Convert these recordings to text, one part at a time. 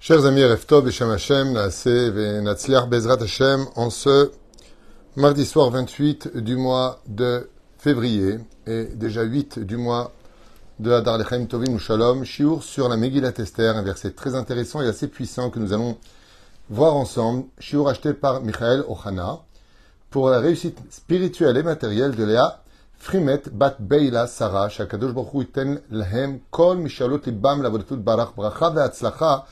Chers amis, Erev Tov, Beshem Hashem, Naaseh Venatzliach Bezrat Hashem, en ce mardi soir 28 du mois de février et déjà 8 du mois de Hadar Lechem Tovim Shalom, Shiur sur la Megillat Esther, un verset très intéressant et assez puissant que nous allons voir ensemble. Shiur acheté par Michael Ochana pour la réussite spirituelle et matérielle de Léa Frimet Bat Beila Sarah, Shakadosh Baruch Hu Iten Lahem Kol Mishalot Libam Lavodatud Barach Bracha Ve'atzlacha,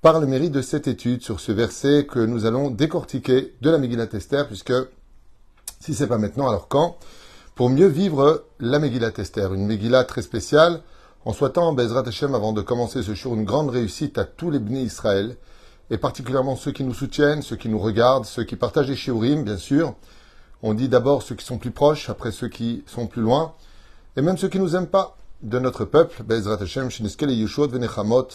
par le mérite de cette étude sur ce verset que nous allons décortiquer de la Megillat Esther, puisque si c'est pas maintenant, alors quand? Pour mieux vivre la Megillat Esther, une Megillah très spéciale, en souhaitant, Bezrat Hashem, avant de commencer ce jour, une grande réussite à tous les Bnei Israël, et particulièrement ceux qui nous soutiennent, ceux qui nous regardent, ceux qui partagent les shiurim, bien sûr. On dit d'abord ceux qui sont plus proches, après ceux qui sont plus loin, et même ceux qui nous aiment pas, de notre peuple, Bezrat Hashem, Shiniskele Yushot Venechamot,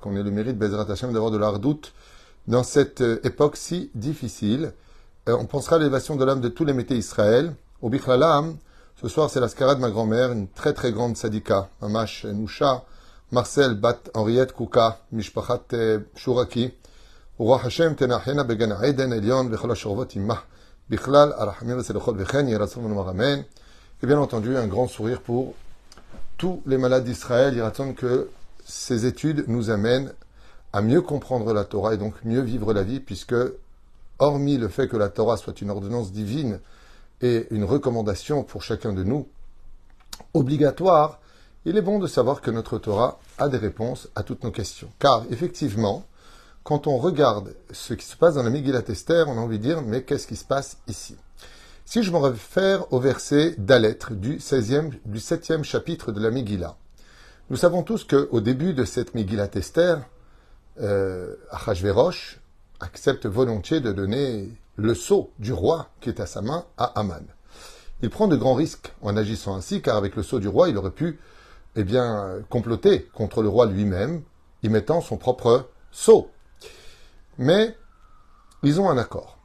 qu'on ait le mérite, Bezrat Hashem, d'avoir de l'ardoute dans cette époque si difficile. On pensera à l'élévation de l'âme de tous les métés Israël. Au Bichlalam, ce soir, c'est la skara de ma grand-mère, une très très grande sadika, Mamash Nusha, Marcel Bat Henriette Kouka, Mishpachat Shuraki, Roi Hashem Tenachena Began Eden Elion, Vechala Shorvot Imah, Bichlal, Arachamim Veselechot Vechen, Yeratzon Amen. Et bien entendu, un grand sourire pour tous les malades d'Israël. Il attend que ces études nous amènent à mieux comprendre la Torah et donc mieux vivre la vie, puisque, hormis le fait que la Torah soit une ordonnance divine et une recommandation pour chacun de nous, obligatoire, il est bon de savoir que notre Torah a des réponses à toutes nos questions. Car, effectivement, quand on regarde ce qui se passe dans la Megillat Esther, on a envie de dire, mais qu'est-ce qui se passe ici? Si je me réfère au verset d'Alet du 7e chapitre de la Megillah, nous savons tous qu'au début de cette Megillat Esther, Achashverosh accepte volontiers de donner le sceau du roi qui est à sa main à Haman. Il prend de grands risques en agissant ainsi, car avec le sceau du roi, il aurait pu comploter contre le roi lui-même, y mettant son propre sceau. Mais ils ont un accord.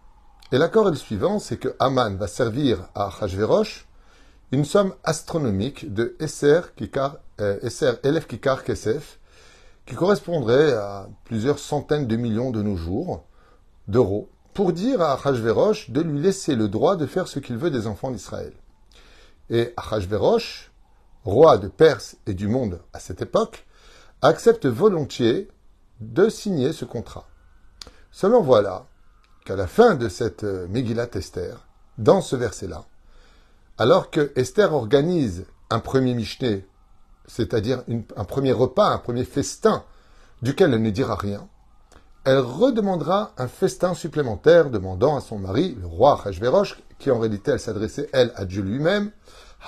Et l'accord est le suivant, c'est que Haman va servir à Achashverosh une somme astronomique de Esser Elef Kikar Kesef, qui correspondrait à plusieurs centaines de millions de nos jours d'euros, pour dire à Achashverosh de lui laisser le droit de faire ce qu'il veut des enfants d'Israël. Et Achashverosh, roi de Perse et du monde à cette époque, accepte volontiers de signer ce contrat. Seulement voilà qu'à la fin de cette Megillat Esther, dans ce verset-là, alors que Esther organise un premier Mishneh, c'est-à-dire un premier repas, un premier festin, duquel elle ne dira rien, elle redemandera un festin supplémentaire, demandant à son mari, le roi Achashverosh, qui en réalité elle s'adressait, elle, à Dieu lui-même,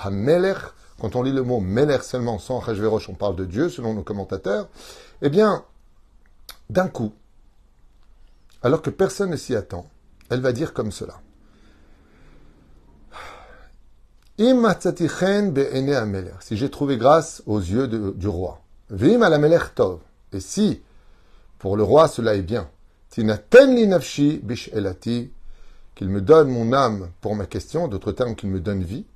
à Melech. Quand on lit le mot Melech seulement, sans Achashverosh, on parle de Dieu, selon nos commentateurs. Eh bien, d'un coup, alors que personne ne s'y attend, elle va dire comme cela. Si j'ai trouvé grâce aux yeux du roi. Et si, pour le roi, cela est bien. Qu'il me donne mon âme pour ma question, d'autres termes, qu'il me donne vie.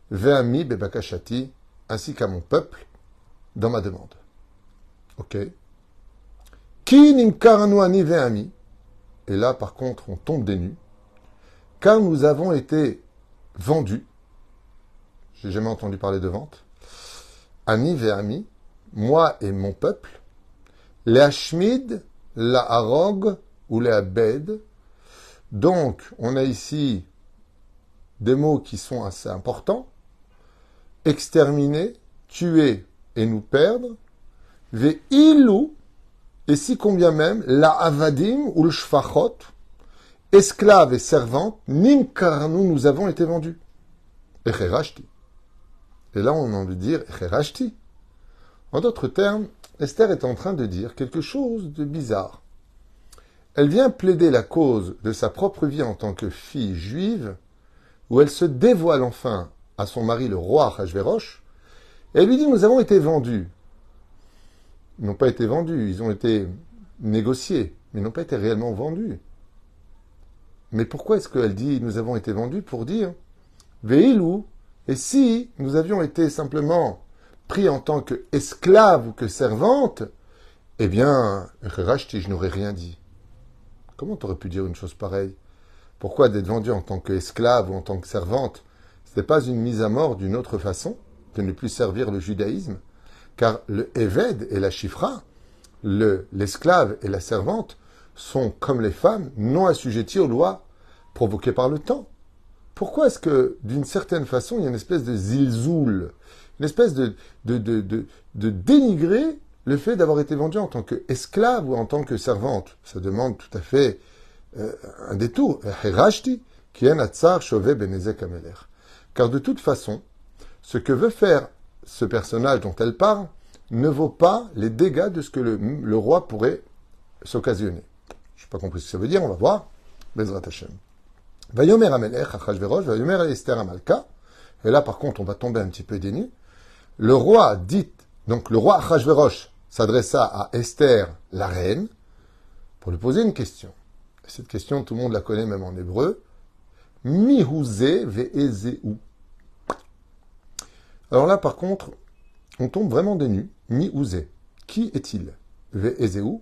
Ve'ami bebakashati, ainsi qu'à mon peuple, dans ma demande. Ok. Ki nimkaranu ani ve'ami. Et là, par contre, on tombe des nues. Car nous avons été vendus. J'ai jamais entendu parler de vente. Ani ve'ami, moi et mon peuple, les Hashmid, la Harog ou les Abed. Donc, on a ici des mots qui sont assez importants. Exterminer, tuer et nous perdre. Ve'ilu, et si combien même, la Avadim ou le Shfachot, esclaves et servantes, nimkarnu, nous avons été vendus. Echerashti. Et là, on a envie de dire Echerashti. En d'autres termes, Esther est en train de dire quelque chose de bizarre. Elle vient plaider la cause de sa propre vie en tant que fille juive, où elle se dévoile enfin à son mari, le roi Achashverosh, et elle lui dit, nous avons été vendus. Ils n'ont pas été vendus, ils ont été négociés, mais ils n'ont pas été réellement vendus. Mais pourquoi est-ce qu'elle dit, nous avons été vendus? Pour dire, Ve'ilu, et si nous avions été simplement pris en tant qu'esclaves ou que servantes, Eh bien, Rachti, je n'aurais rien dit. Comment t'aurais pu dire une chose pareille? Pourquoi d'être vendue en tant qu'esclave ou en tant que servante? Ce n'est pas une mise à mort d'une autre façon de ne plus servir le judaïsme? Car le Eved et la Shifra, l'esclave et la servante, sont, comme les femmes, non assujettis aux lois provoquées par le temps. Pourquoi est-ce que, d'une certaine façon, il y a une espèce de zilzoul, une espèce de dénigrer le fait d'avoir été vendu en tant qu'esclave ou en tant que servante? Ça demande tout à fait un détour. Herashti, qui est Natsar Chové Benezek Ameler. Car de toute façon, ce que veut faire ce personnage dont elle parle ne vaut pas les dégâts de ce que le roi pourrait s'occasionner. Je n'ai pas compris ce que ça veut dire, on va voir. Bezrat Hashem. Vayomer Amelech, Achashverosh, Vayomer Esther Amalka. Et là, par contre, on va tomber un petit peu des nues. Le roi dit, donc le roi Achashverosh s'adressa à Esther, la reine, pour lui poser une question. Et cette question, tout le monde la connaît même en hébreu. Mihouze ve'ezeu. Alors là, par contre, on tombe vraiment des nues. Mihouze. Qui est-il? Ve'ezeu.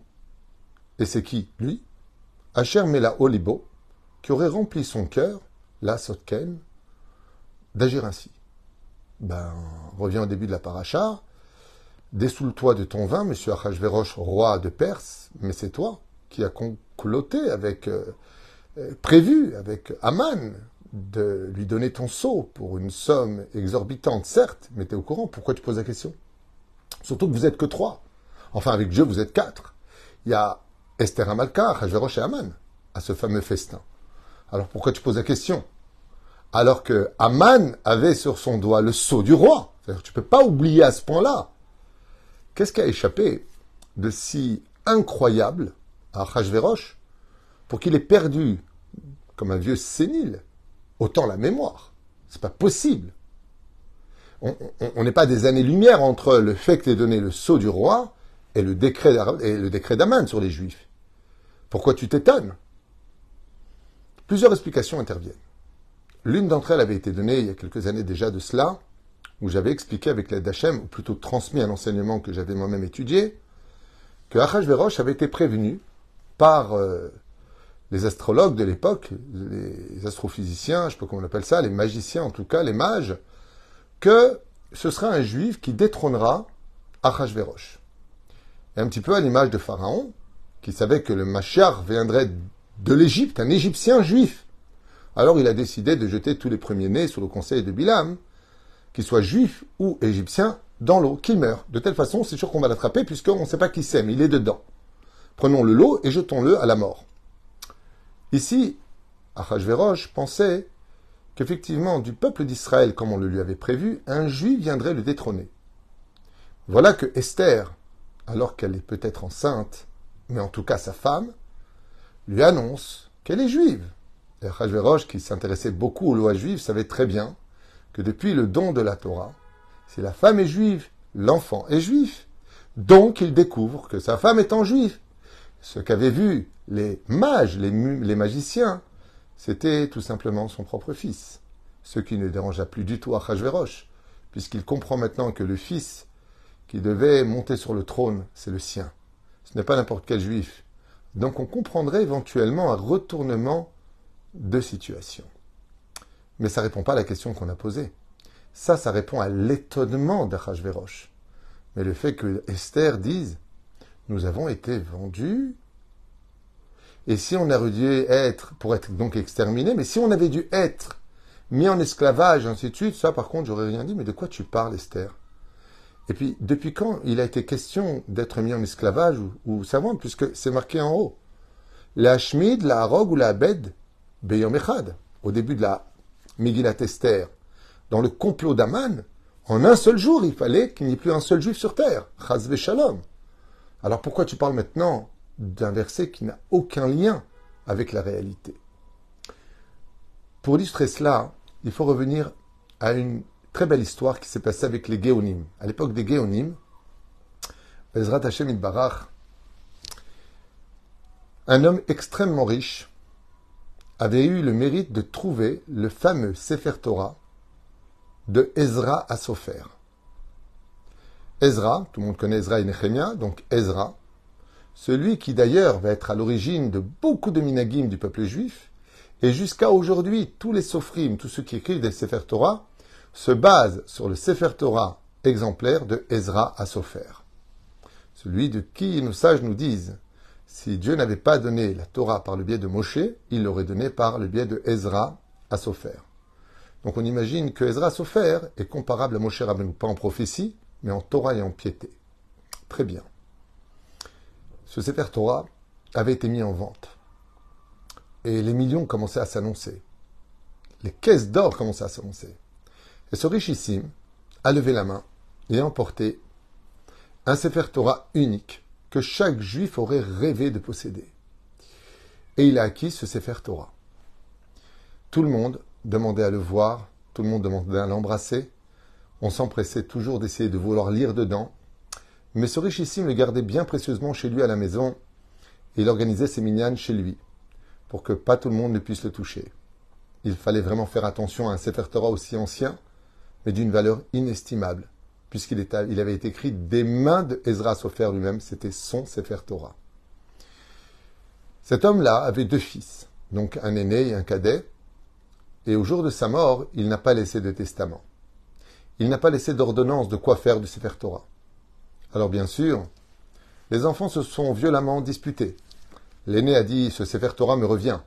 Et c'est qui, lui? Asher Mela Olibo, qui aurait rempli son cœur, la Sotken, d'agir ainsi. On revient au début de la paracha. Dessoule-toi de ton vin, monsieur Achashverosh, roi de Perse, mais c'est toi qui as comploté prévu avec Aman de lui donner ton sceau pour une somme exorbitante, certes, mais tu es au courant, pourquoi tu poses la question? Surtout que vous êtes que 3. Enfin, avec Dieu, vous êtes 4. Il y a Esther Amalka, Achashverosh et Aman à ce fameux festin. Alors pourquoi tu poses la question? Alors que Aman avait sur son doigt le sceau du roi. C'est-à-dire que tu ne peux pas oublier à ce point-là. Qu'est-ce qui a échappé de si incroyable à Achashverosh pour qu'il ait perdu, comme un vieux sénile, autant la mémoire? C'est pas possible. On n'est pas des années-lumière entre le fait que tu aies donné le sceau du roi et le décret d'Aman sur les Juifs. Pourquoi tu t'étonnes? Plusieurs explications interviennent. L'une d'entre elles avait été donnée il y a quelques années déjà de cela, où j'avais expliqué avec l'aide d'Hachem, ou plutôt transmis un enseignement que j'avais moi-même étudié, que Achashverosh avait été prévenu par les astrologues de l'époque, les astrophysiciens, je ne sais pas comment on appelle ça, les magiciens en tout cas, les mages, que ce sera un juif qui détrônera Achashverosh. Et un petit peu à l'image de Pharaon, qui savait que le Mashiach viendrait de l'Égypte, un Égyptien juif. Alors il a décidé de jeter tous les premiers-nés sous le conseil de Bilam, qu'ils soient juifs ou égyptiens, dans l'eau, qu'ils meurent. De telle façon, c'est sûr qu'on va l'attraper, puisqu'on ne sait pas qui c'est, mais il est dedans. Prenons le lot et jetons-le à la mort. Ici, Achashverosh pensait qu'effectivement, du peuple d'Israël, comme on le lui avait prévu, un juif viendrait le détrôner. Voilà que Esther, alors qu'elle est peut-être enceinte, mais en tout cas sa femme, lui annonce qu'elle est juive. Et Achashverosh, qui s'intéressait beaucoup aux lois juives, savait très bien que depuis le don de la Torah, si la femme est juive, l'enfant est juif. Donc il découvre que sa femme étant juive. Ce qu'avaient vu les mages, les magiciens, c'était tout simplement son propre fils. Ce qui ne dérangea plus du tout Achashverosh, puisqu'il comprend maintenant que le fils qui devait monter sur le trône, c'est le sien. Ce n'est pas n'importe quel juif. Donc on comprendrait éventuellement un retournement de situation. Mais ça ne répond pas à la question qu'on a posée. Ça répond à l'étonnement d'Achashverosh. Mais le fait que Esther dise « Nous avons été vendus ». Et si on aurait dû être, pour être donc exterminé, mais si on avait dû être mis en esclavage, ainsi de suite, ça par contre, j'aurais rien dit. Mais de quoi tu parles, Esther? Et puis, depuis quand il a été question d'être mis en esclavage ou servante, puisque c'est marqué en haut. La Hashmid, la Harog ou la Abed, Beyom Echad, au début de la Megillat Esther, dans le complot d'Aman, en un seul jour, il fallait qu'il n'y ait plus un seul juif sur terre. Chaz v'shalom. Alors pourquoi tu parles maintenant d'un verset qui n'a aucun lien avec la réalité? Pour illustrer cela, il faut revenir à une très belle histoire qui s'est passée avec les Géonim. À l'époque des Géonim, Bezrat Hashem Yitbarach, un homme extrêmement riche, avait eu le mérite de trouver le fameux Sefer Torah de Ezra à Sofer. Ezra, tout le monde connaît Ezra et Nehemia, donc Ezra, celui qui d'ailleurs va être à l'origine de beaucoup de minagim du peuple juif, et jusqu'à aujourd'hui, tous les sofrim, tous ceux qui écrivent des Sefer Torah, se basent sur le Sefer Torah exemplaire de Ezra à Sofer. Celui de qui nos sages nous disent, si Dieu n'avait pas donné la Torah par le biais de Moshe, il l'aurait donné par le biais de Ezra à Sofer. Donc on imagine que Ezra à Sofer est comparable à Moshe Rabbeinu, pas en prophétie, mais en Torah et en piété. Très bien. Ce Sefer Torah avait été mis en vente. Et les millions commençaient à s'annoncer. Les caisses d'or commençaient à s'annoncer. Et ce richissime a levé la main et a emporté un Sefer Torah unique que chaque juif aurait rêvé de posséder. Et il a acquis ce Sefer Torah. Tout le monde demandait à le voir, tout le monde demandait à l'embrasser. On s'empressait toujours d'essayer de vouloir lire dedans. Mais ce richissime le gardait bien précieusement chez lui à la maison et il organisait ses minyanes chez lui pour que pas tout le monde ne puisse le toucher. Il fallait vraiment faire attention à un Sefer Torah aussi ancien, mais d'une valeur inestimable, puisqu'il avait été écrit des mains de Ezra Sofer lui-même, c'était son Sefer Torah. Cet homme-là avait 2 fils, donc un aîné et un cadet, et au jour de sa mort, il n'a pas laissé de testament. Il n'a pas laissé d'ordonnance de quoi faire du Sefer Torah. Alors bien sûr, les enfants se sont violemment disputés. L'aîné a dit « ce Sefer Torah me revient ».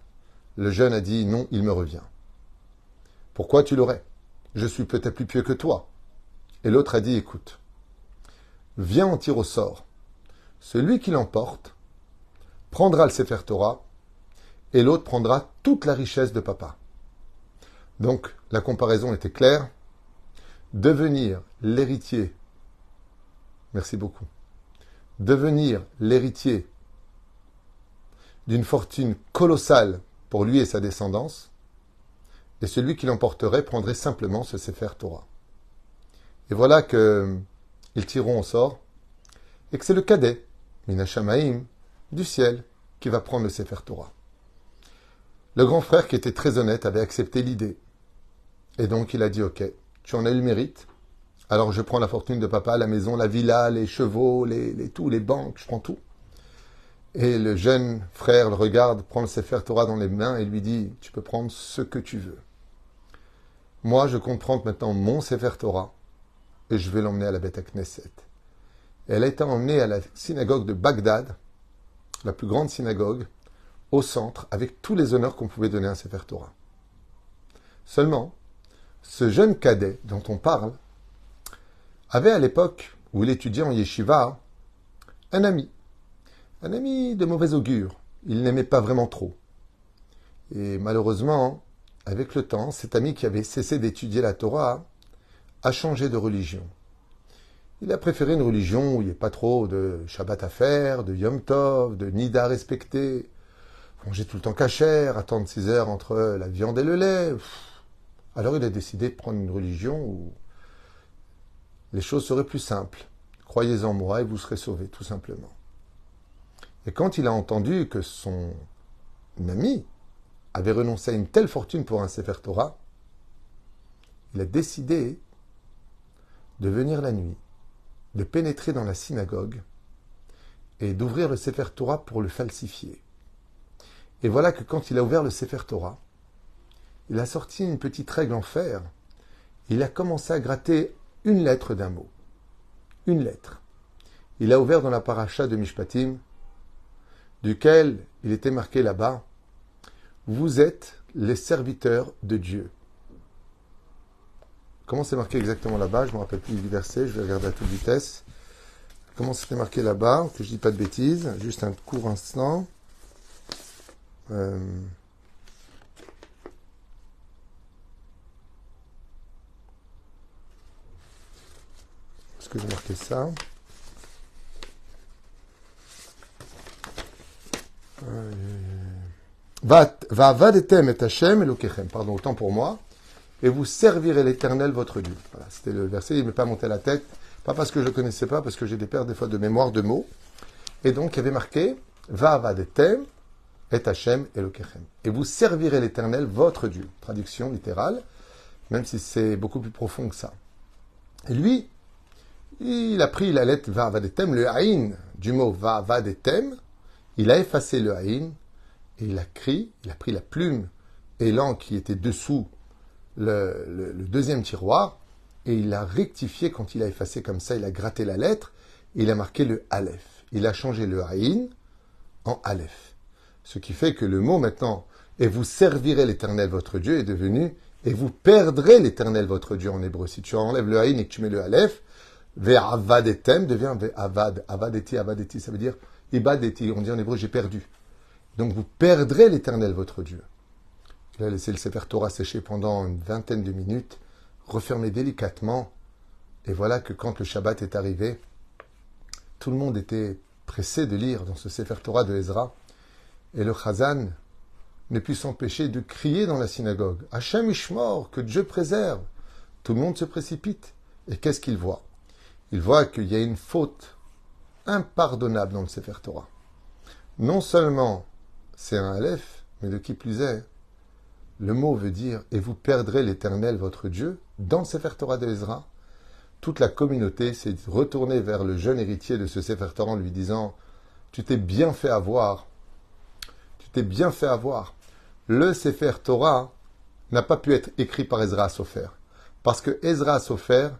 Le jeune a dit « non, il me revient ». « Pourquoi tu l'aurais ? Je suis peut-être plus pieux que toi. » Et l'autre a dit « écoute, viens en tir au sort. Celui qui l'emporte prendra le Sefer Torah et l'autre prendra toute la richesse de papa. » Donc la comparaison était claire. Devenir l'héritier, merci beaucoup, devenir l'héritier d'une fortune colossale pour lui et sa descendance, et celui qui l'emporterait prendrait simplement ce Sefer Torah. Et voilà qu'ils tireront au sort, et que c'est le cadet, Mina Shamaim, du ciel, qui va prendre le Sefer Torah. Le grand frère, qui était très honnête, avait accepté l'idée. Et donc il a dit, ok, tu en as eu le mérite, alors je prends la fortune de papa, la maison, la villa, les chevaux, les banques, je prends tout. Et le jeune frère le regarde, prend le Sefer Torah dans les mains et lui dit, tu peux prendre ce que tu veux. Moi, je compte prendre maintenant mon Sefer Torah et je vais l'emmener à la Beth Knesset. Elle a été emmenée à la synagogue de Bagdad, la plus grande synagogue, au centre, avec tous les honneurs qu'on pouvait donner à un Sefer Torah. Seulement, ce jeune cadet dont on parle avait à l'époque où il étudiait en yeshiva un ami de mauvais augure. Il n'aimait pas vraiment trop. Et malheureusement, avec le temps, cet ami qui avait cessé d'étudier la Torah a changé de religion. Il a préféré une religion où il n'y a pas trop de Shabbat à faire, de Yom Tov, de Nida à respecter, manger tout le temps cachère, attendre 6 heures entre la viande et le lait. Alors il a décidé de prendre une religion où les choses seraient plus simples. Croyez en moi et vous serez sauvés, tout simplement. Et quand il a entendu que son ami avait renoncé à une telle fortune pour un Sefer Torah, il a décidé de venir la nuit, de pénétrer dans la synagogue et d'ouvrir le Sefer Torah pour le falsifier. Et voilà que quand il a ouvert le Sefer Torah, il a sorti une petite règle en fer. Il a commencé à gratter une lettre d'un mot. Une lettre. Il a ouvert dans la paracha de Mishpatim, duquel il était marqué là-bas, « Vous êtes les serviteurs de Dieu ». Comment c'est marqué exactement là-bas? Je ne me rappelle plus du verset, je vais regarder à toute vitesse. Comment c'était marqué là-bas? Que je ne dis pas de bêtises, juste un court instant. Est-ce que j'ai marqué ça? Va'avadetem et Hashem Elokechem. Pardon, autant pour moi. Et vous servirez l'Éternel votre Dieu. Voilà, c'était le verset, il ne m'est pas monté à la tête. Pas parce que je ne connaissais pas, parce que j'ai des pertes des fois de mémoire de mots. Et donc, il y avait marqué Va'avadetem et Hashem Elokechem. Et vous servirez l'Éternel votre Dieu. Traduction littérale, même si c'est beaucoup plus profond que ça. Et lui, il a pris la lettre Va'avadetem, le Haïn du mot va'avadetem, il a effacé le haïn et il a pris la plume et l'encre qui était dessous le deuxième tiroir et il a rectifié quand il a effacé comme ça, il a gratté la lettre et il a marqué le aleph. Il a changé le haïn en aleph. Ce qui fait que le mot maintenant « et vous servirez l'Éternel votre Dieu » est devenu « et vous perdrez l'Éternel votre Dieu » en hébreu. Si tu enlèves le haïn et que tu mets le aleph, ve'avadetem devient ve'avad. Avadeti, ça veut dire ibadeti. On dit en hébreu j'ai perdu. Donc vous perdrez l'Éternel votre Dieu. Il a laissé le Sefer Torah sécher pendant une vingtaine de minutes, refermé délicatement, et voilà que quand le Shabbat est arrivé, tout le monde était pressé de lire dans ce Sefer Torah de Ezra, et le Chazan ne put s'empêcher de crier dans la synagogue « Hachem Ishmor, que Dieu préserve !» Tout le monde se précipite. Et qu'est-ce qu'il voit? Il voit qu'il y a une faute impardonnable dans le Sefer Torah. Non seulement c'est un aleph, mais de qui plus est, le mot veut dire « et vous perdrez l'Éternel votre Dieu » dans le Sefer Torah de Ezra. Toute la communauté s'est retournée vers le jeune héritier de ce Sefer Torah en lui disant « Tu t'es bien fait avoir. Tu t'es bien fait avoir. » Le Sefer Torah n'a pas pu être écrit par Ezra Sofer. Parce que Ezra Sofer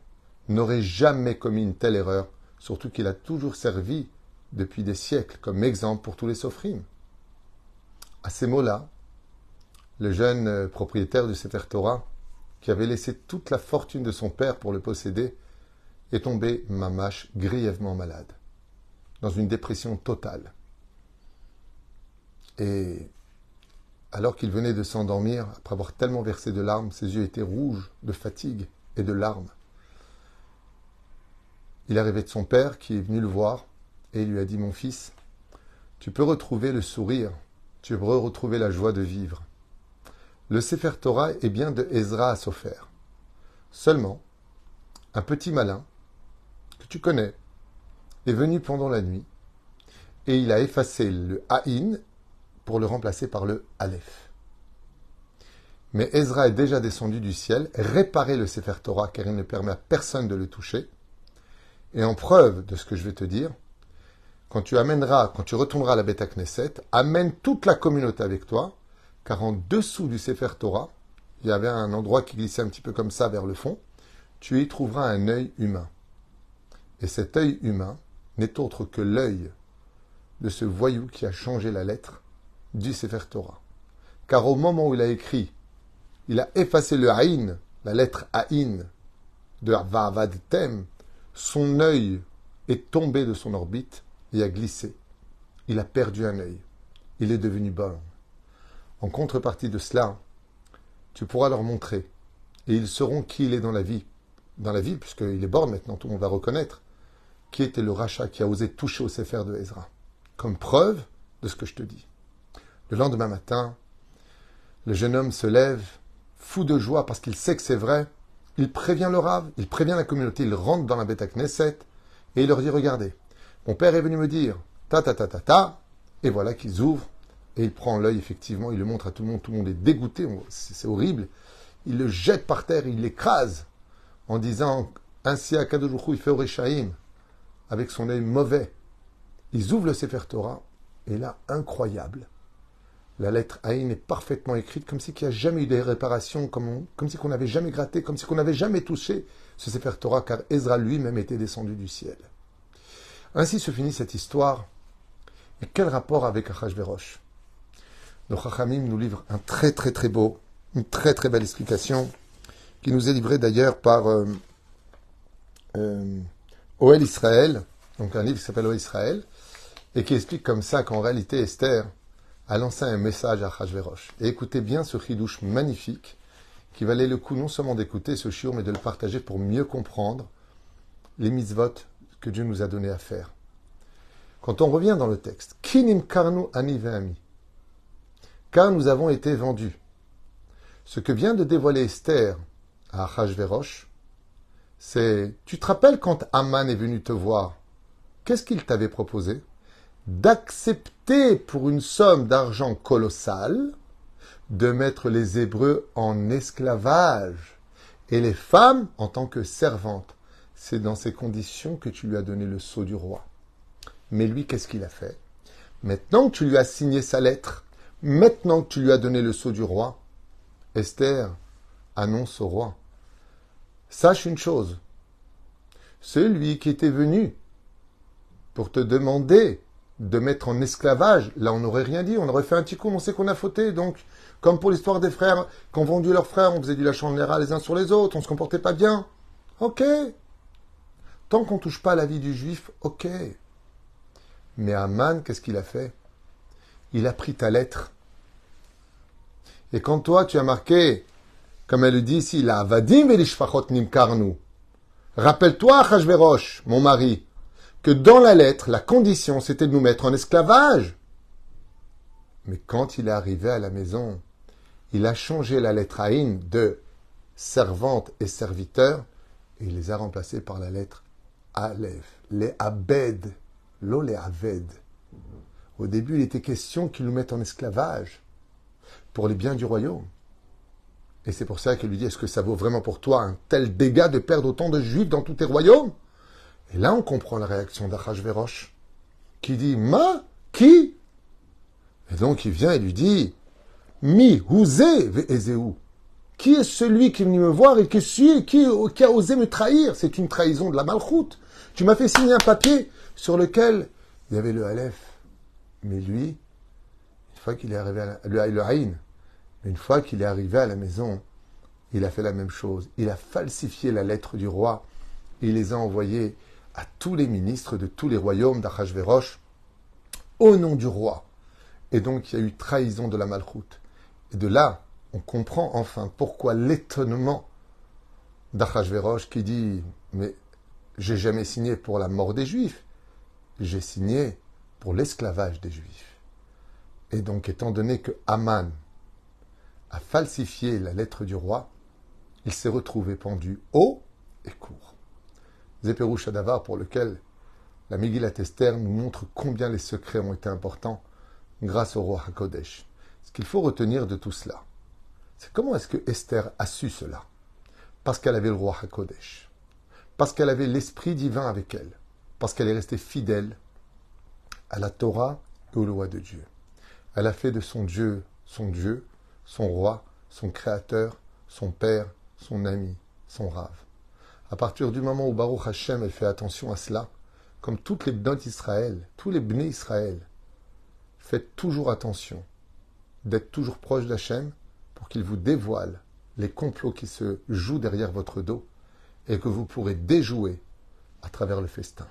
n'aurait jamais commis une telle erreur, surtout qu'il a toujours servi depuis des siècles comme exemple pour tous les Sofrim. À ces mots-là, le jeune propriétaire du Sefer Torah, qui avait laissé toute la fortune de son père pour le posséder, est tombé mamash grièvement malade, dans une dépression totale. Et alors qu'il venait de s'endormir, après avoir tellement versé de larmes, ses yeux étaient rouges de fatigue et de larmes. Il est arrivé de son père qui est venu le voir et il lui a dit « Mon fils, tu peux retrouver le sourire, tu peux retrouver la joie de vivre. Le Sefer Torah est bien de Ezra à Sofer. Seulement, un petit malin que tu connais est venu pendant la nuit et il a effacé le haïn pour le remplacer par le aleph. Mais Ezra est déjà descendu du ciel, réparer le Sefer Torah car il ne permet à personne de le toucher. Et en preuve de ce que je vais te dire, quand tu retourneras à la Beth Knesset, amène toute la communauté avec toi, car en dessous du Sefer Torah, il y avait un endroit qui glissait un petit peu comme ça vers le fond, tu y trouveras un œil humain. Et cet œil humain n'est autre que l'œil de ce voyou qui a changé la lettre du Sefer Torah. Car au moment où il a écrit, il a effacé le Haïn, la lettre Haïn de Va'avadetem, son œil est tombé de son orbite et a glissé. Il a perdu un œil. Il est devenu borgne. En contrepartie de cela, tu pourras leur montrer et ils sauront qui il est dans la vie. Dans la vie, puisqu'il est borgne maintenant, tout le monde va reconnaître qui était le rachat qui a osé toucher au Sefer de Ezra. Comme preuve de ce que je te dis. Le lendemain matin, le jeune homme se lève, fou de joie parce qu'il sait que c'est vrai. Il prévient le Rav, il prévient la communauté, il rentre dans la Beth Knesset et il leur dit, regardez, mon père est venu me dire, et voilà qu'ils ouvrent et il prend l'œil, effectivement, il le montre à tout le monde est dégoûté, c'est horrible. Il le jette par terre, il l'écrase en disant, ainsi à Kadosh Baruch Hu, il fait Oreshaim, avec son œil mauvais. Ils ouvrent le Sefer Torah et là, incroyable. La lettre Haïn est parfaitement écrite, comme si il n'y a jamais eu des réparations, comme si on n'avait jamais gratté, comme si on n'avait jamais touché ce Sefer Torah, car Ezra lui-même était descendu du ciel. Ainsi se finit cette histoire. Et quel rapport avec Achashverosh? Nos Chachamim nous livrent un très très très beau, une très très belle explication, qui nous est livrée d'ailleurs par Oel Israël, donc un livre qui s'appelle Oel Israël, et qui explique comme ça qu'en réalité Esther a lancé un message à Achashverosh. Et écoutez bien ce chidouche magnifique qui valait le coup non seulement d'écouter ce shiur, mais de le partager pour mieux comprendre les mitzvot que Dieu nous a donné à faire. Quand on revient dans le texte, Kinim karnu ani ve'ami, car nous avons été vendus. Ce que vient de dévoiler Esther à Achashverosh, c'est, tu te rappelles quand Haman est venu te voir, qu'est-ce qu'il t'avait proposé? D'accepter pour une somme d'argent colossale de mettre les Hébreux en esclavage et les femmes en tant que servantes. C'est dans ces conditions que tu lui as donné le sceau du roi. Mais lui, qu'est-ce qu'il a fait? Maintenant que tu lui as signé sa lettre, maintenant que tu lui as donné le sceau du roi, Esther annonce au roi, sache une chose, celui qui était venu pour te demander de mettre en esclavage, là on n'aurait rien dit, on aurait fait un petit coup, on sait qu'on a fauté, donc comme pour l'histoire des frères qui ont vendu leurs frères, on faisait du lâche en l'air les uns sur les autres, on se comportait pas bien. Ok. Tant qu'on touche pas à la vie du juif, ok. Mais Aman, qu'est-ce qu'il a fait? Il a pris ta lettre. Et quand toi, tu as marqué, comme elle le dit ici, la Avadim velishfachot nimkarnu. Rappelle-toi, Achashverosh, mon mari, que dans la lettre, la condition, c'était de nous mettre en esclavage. Mais quand il est arrivé à la maison, il a changé la lettre Aïn de servante et serviteur, et il les a remplacés par la lettre Aleph, les Abed, lo les Aved. Au début, il était question qu'ils nous mettent en esclavage pour les biens du royaume. Et c'est pour ça qu'il lui dit, est-ce que ça vaut vraiment pour toi un tel dégât de perdre autant de juifs dans tous tes royaumes? Et là, on comprend la réaction d'Achashverosh, qui dit, ma, qui? Et donc, il vient et lui dit, mi, huzé, ve'ezeu. Qui est celui qui est venu me voir et qui a osé me trahir? C'est une trahison de la malchoute. Tu m'as fait signer un papier sur lequel il y avait le Aleph. Mais lui, une fois qu'il est arrivé à le Aïn, une fois qu'il est arrivé à la maison, il a fait la même chose. Il a falsifié la lettre du roi. Il les a envoyés à tous les ministres de tous les royaumes d'Achashverosh au nom du roi. Et donc, il y a eu trahison de la malchoute. Et de là, on comprend enfin pourquoi l'étonnement d'Achashverosh qui dit « Mais j'ai jamais signé pour la mort des Juifs, j'ai signé pour l'esclavage des Juifs. » Et donc, étant donné que Haman a falsifié la lettre du roi, il s'est retrouvé pendu haut et court. Zéperouch Hadavar, pour lequel la Megillat Esther nous montre combien les secrets ont été importants grâce au roi HaKodesh. Ce qu'il faut retenir de tout cela, c'est comment est-ce que Esther a su cela? Parce qu'elle avait le roi HaKodesh, parce qu'elle avait l'esprit divin avec elle, parce qu'elle est restée fidèle à la Torah et aux lois de Dieu. Elle a fait de son Dieu, son roi, son créateur, son père, son ami, son rave. À partir du moment où Baruch Hashem, elle fait attention à cela, comme toutes les bnot Israël, tous les bnei Israël, faites toujours attention d'être toujours proche d'Hachem pour qu'il vous dévoile les complots qui se jouent derrière votre dos et que vous pourrez déjouer à travers le festin.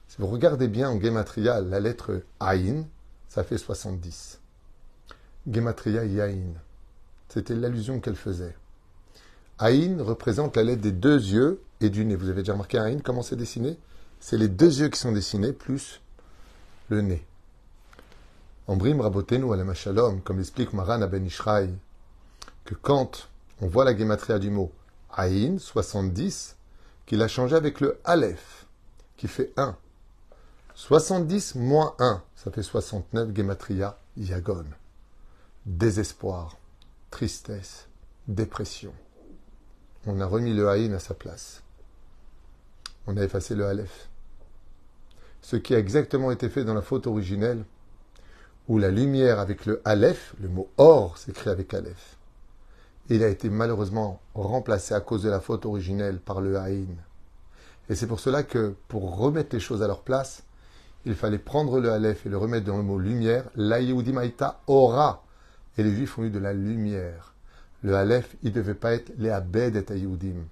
Si vous regardez bien en Gematria, la lettre Aïn, ça fait 70. Gematria Yaïn, c'était l'allusion qu'elle faisait. Aïn représente la lettre des deux yeux et du nez. Vous avez déjà remarqué Aïn, comment c'est dessiné? C'est les deux yeux qui sont dessinés plus le nez. Ambrim Rabotenu Alam Shalom, comme l'explique Maran Ben Ishraï, que quand on voit la gématria du mot Aïn, 70, qu'il a changé avec le Aleph, qui fait 1. 70 moins 1, ça fait 69, gématria Yagon. Désespoir, tristesse, dépression. On a remis le Aïn à sa place. On a effacé le Aleph. Ce qui a exactement été fait dans la faute originelle, où la lumière avec le Aleph, le mot or s'écrit avec Aleph. Il a été malheureusement remplacé à cause de la faute originelle par le Aïn. Et c'est pour cela que, pour remettre les choses à leur place, il fallait prendre le Aleph et le remettre dans le mot lumière. La Yehudim Haïta Ora. Et les Juifs ont eu de la lumière. Le Aleph, il ne devait pas être les Abed et Yehudim.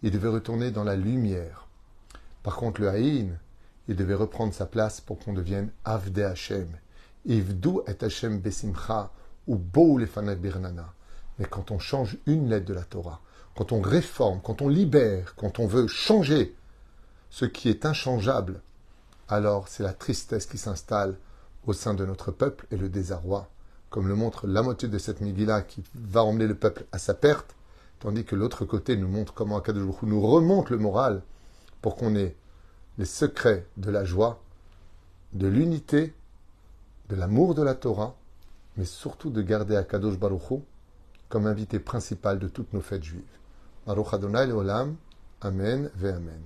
Il devait retourner dans la lumière. Par contre, le Aïn, il devait reprendre sa place pour qu'on devienne Avde Hashem. Ivdu et Hashem besimcha ou Bou lefanav birnana. Mais quand on change une lettre de la Torah, quand on réforme, quand on libère, quand on veut changer ce qui est inchangeable, alors c'est la tristesse qui s'installe au sein de notre peuple et le désarroi, comme le montre la moitié de cette Megillah qui va emmener le peuple à sa perte, tandis que l'autre côté nous montre comment Akadosh Baruch Hu nous remonte le moral pour qu'on ait les secrets de la joie, de l'unité, de l'amour de la Torah, mais surtout de garder Akadosh Baruch Hu comme invité principal de toutes nos fêtes juives. Baruch Adonai Leolam, Amen ve Amen.